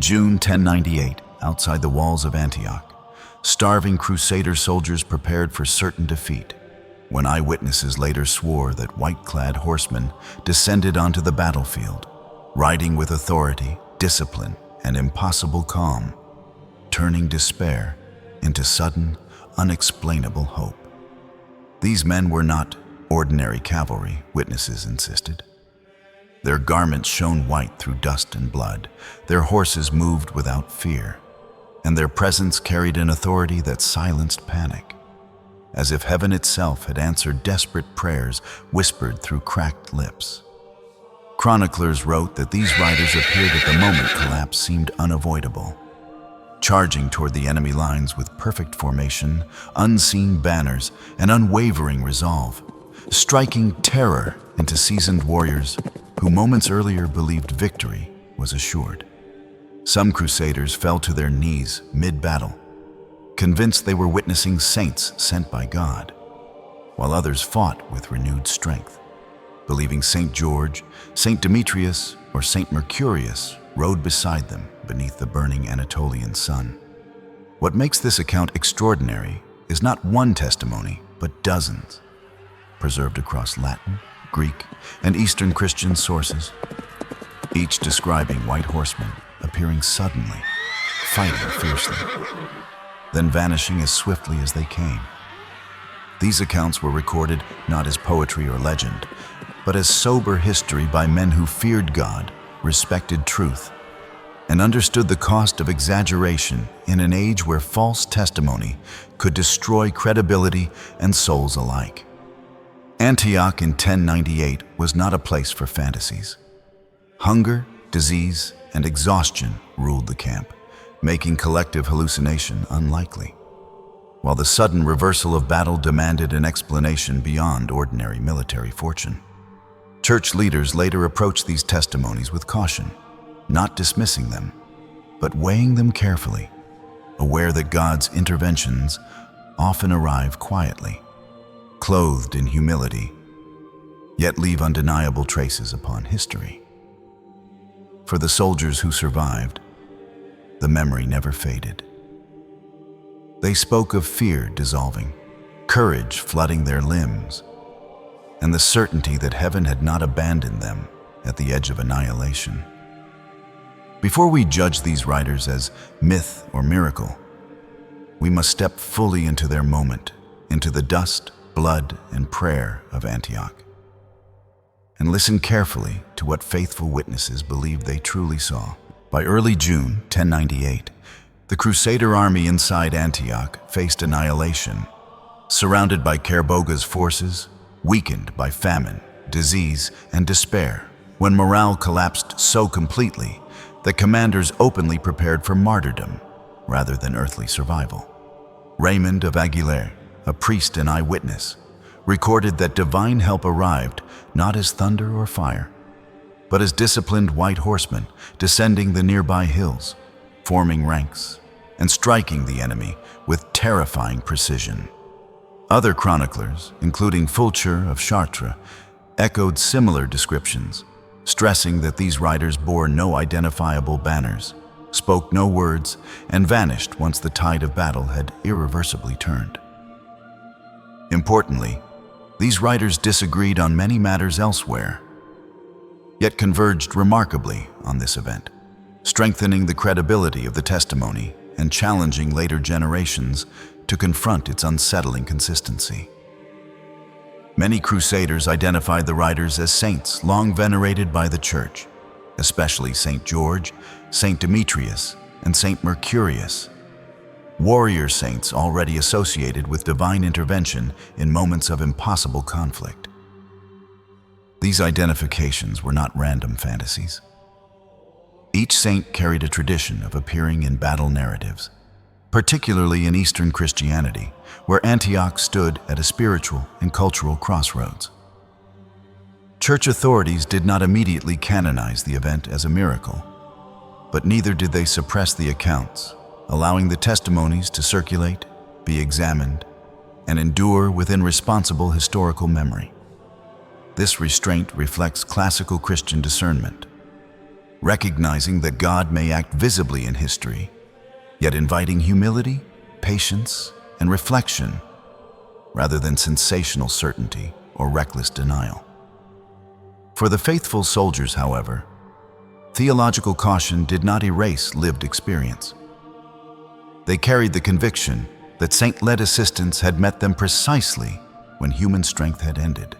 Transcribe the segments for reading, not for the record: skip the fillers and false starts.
In June 1098, outside the walls of Antioch, starving Crusader soldiers prepared for certain defeat, when eyewitnesses later swore that white-clad horsemen descended onto the battlefield, riding with authority, discipline, and impossible calm, turning despair into sudden, unexplainable hope. These men were not ordinary cavalry, witnesses insisted. Their garments shone white through dust and blood, their horses moved without fear, and their presence carried an authority that silenced panic, as if heaven itself had answered desperate prayers whispered through cracked lips. Chroniclers wrote that these riders appeared at the moment collapse seemed unavoidable, charging toward the enemy lines with perfect formation, unseen banners, and unwavering resolve, striking terror into seasoned warriors who moments earlier believed victory was assured. Some Crusaders fell to their knees mid-battle, convinced they were witnessing saints sent by God, while others fought with renewed strength, believing Saint George, Saint Demetrius, or Saint Mercurius rode beside them beneath the burning Anatolian sun. What makes this account extraordinary is not one testimony, but dozens, preserved across Latin, Greek, and Eastern Christian sources, each describing white horsemen appearing suddenly, fighting fiercely, then vanishing as swiftly as they came. These accounts were recorded not as poetry or legend, but as sober history by men who feared God, respected truth, and understood the cost of exaggeration in an age where false testimony could destroy credibility and souls alike. Antioch in 1098 was not a place for fantasies. Hunger, disease, and exhaustion ruled the camp, making collective hallucination unlikely, while the sudden reversal of battle demanded an explanation beyond ordinary military fortune. Church leaders later approached these testimonies with caution, not dismissing them, but weighing them carefully, aware that God's interventions often arrive quietly, clothed in humility, yet leave undeniable traces upon history. For the soldiers who survived, the memory never faded. They spoke of fear dissolving, courage flooding their limbs, and the certainty that heaven had not abandoned them at the edge of annihilation. Before we judge these riders as myth or miracle, we must step fully into their moment, into the dust, blood, and prayer of Antioch, and listen carefully to what faithful witnesses believed they truly saw. By early June 1098, the Crusader army inside Antioch faced annihilation, surrounded by Kerboga's forces, weakened by famine, disease, and despair. When morale collapsed so completely, the commanders openly prepared for martyrdom rather than earthly survival. Raymond of Aguilera, a priest and eyewitness, recorded that divine help arrived not as thunder or fire, but as disciplined white horsemen descending the nearby hills, forming ranks and striking the enemy with terrifying precision. Other chroniclers, including Fulcher of Chartres, echoed similar descriptions, stressing that these riders bore no identifiable banners, spoke no words, and vanished once the tide of battle had irreversibly turned. Importantly, these writers disagreed on many matters elsewhere, yet converged remarkably on this event, strengthening the credibility of the testimony and challenging later generations to confront its unsettling consistency. Many Crusaders identified the riders as saints long venerated by the Church, especially Saint George, Saint Demetrius, and Saint Mercurius, warrior saints already associated with divine intervention in moments of impossible conflict. These identifications were not random fantasies. Each saint carried a tradition of appearing in battle narratives, particularly in Eastern Christianity, where Antioch stood at a spiritual and cultural crossroads. Church authorities did not immediately canonize the event as a miracle, but neither did they suppress the accounts, allowing the testimonies to circulate, be examined, and endure within responsible historical memory. This restraint reflects classical Christian discernment, recognizing that God may act visibly in history, yet inviting humility, patience, and reflection rather than sensational certainty or reckless denial. For the faithful soldiers, however, theological caution did not erase lived experience. They carried the conviction that saint-led assistance had met them precisely when human strength had ended.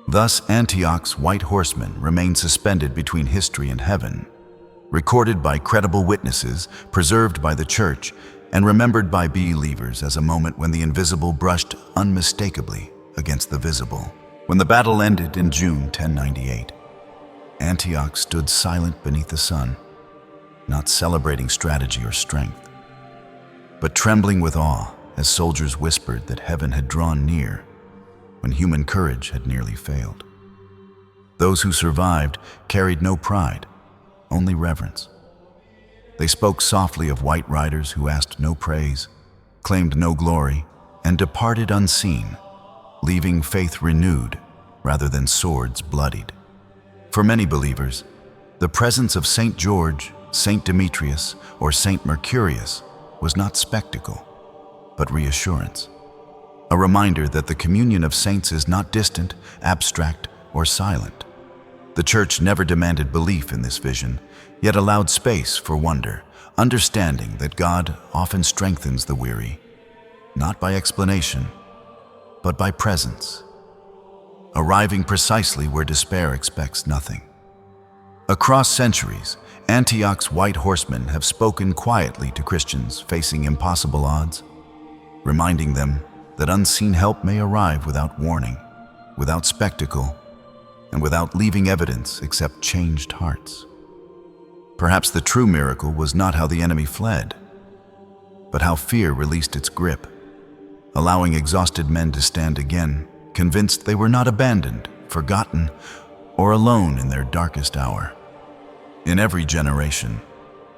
Thus, Antioch's white horsemen remained suspended between history and heaven, recorded by credible witnesses, preserved by the Church, and remembered by believers as a moment when the invisible brushed unmistakably against the visible. When the battle ended in June 1098, Antioch stood silent beneath the sun, not celebrating strategy or strength, but trembling with awe as soldiers whispered that heaven had drawn near when human courage had nearly failed. Those who survived carried no pride, only reverence. They spoke softly of white riders who asked no praise, claimed no glory, and departed unseen, leaving faith renewed rather than swords bloodied. For many believers, the presence of Saint George, Saint Demetrius, or Saint Mercurius was not spectacle, but reassurance. A reminder that the communion of saints is not distant, abstract, or silent. The Church never demanded belief in this vision, yet allowed space for wonder, understanding that God often strengthens the weary, not by explanation, but by presence, arriving precisely where despair expects nothing. Across centuries, Antioch's white horsemen have spoken quietly to Christians facing impossible odds, reminding them that unseen help may arrive without warning, without spectacle, and without leaving evidence except changed hearts. Perhaps the true miracle was not how the enemy fled, but how fear released its grip, allowing exhausted men to stand again, convinced they were not abandoned, forgotten, or alone in their darkest hour. In every generation,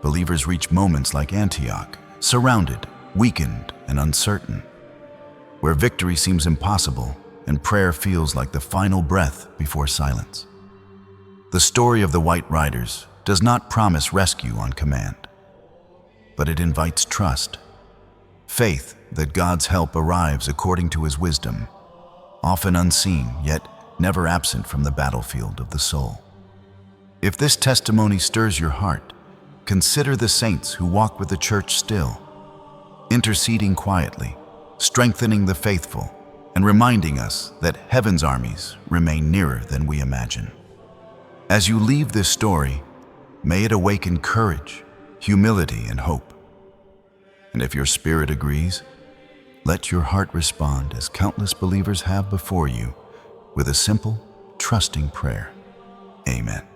believers reach moments like Antioch, surrounded, weakened, and uncertain, where victory seems impossible and prayer feels like the final breath before silence. The story of the White Riders does not promise rescue on command, but it invites trust, faith that God's help arrives according to His wisdom, often unseen yet never absent from the battlefield of the soul. If this testimony stirs your heart, consider the saints who walk with the Church still, interceding quietly, strengthening the faithful, and reminding us that heaven's armies remain nearer than we imagine. As you leave this story, may it awaken courage, humility, and hope. And if your spirit agrees, let your heart respond as countless believers have before you with a simple, trusting prayer. Amen.